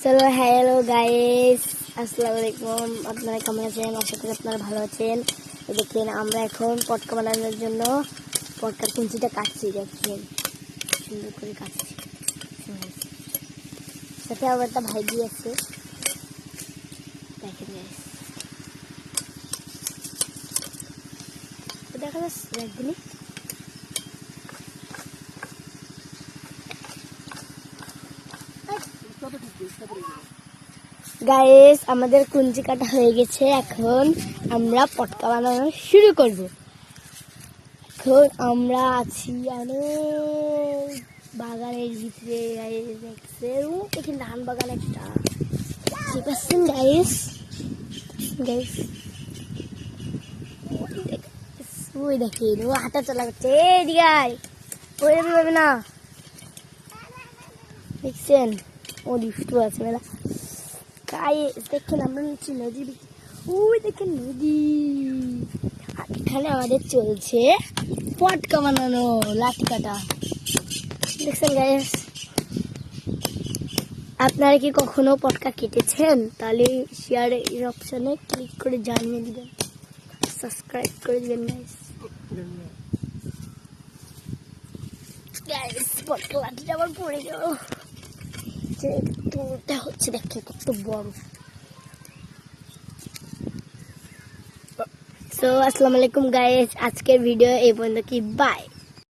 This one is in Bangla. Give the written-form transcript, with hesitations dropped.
চলো হ্যালো গাইস, আসসালামু আলাইকুম। আপনারা কেমন আছেন? আশা করি আপনারা ভালো আছেন। দেখেন আমরা এখন পটকা বানানোর জন্য পটকার কুঞ্চিটা কাটছি। দেখেন সুন্দর করে কাটছি। সাথে আবার একটা ভাইজি আছে, দেখেন গাইস। দেখা যাচ্ছে একদিনই গাইস, আমাদের কুঞ্চি কাটা হয়ে গেছে। এখন আমরা পটকা বানানো শুরু করব। এখন আমরা আছি অনেক বাগানের ভিতরে। দেখছেন এখানে ধান বাগান একটা, ঠিক আছে গাইস। গাইস ওই দেখেন, ও হাঁটা চলা করছে। এদিকে ওই যাবে না, দেখছেন ও দুষ্টু আছে মেলা। গাইস দেখেন আমরা নিচ্ছি নদী, ওই দেখেন নদী। এখানে আমাদের চলছে পটকা বানানো, লাঠি কাটা। দেখছেন গাইস, আপনারা কি কখনো পটকা কেটেছেন? তাহলে শেয়ারের অপশনে ক্লিক করে জানিয়ে দিবেন, সাবস্ক্রাইব করে দিবেন গাইস। গাইস পটকা লাঠিটা আবার পড়ে গেল। তোরটা হচ্ছে দেখেন কত বড়। সো আসসালামু আলাইকুম গাইস, আজকের ভিডিও এই পর্যন্ত কি, বাই।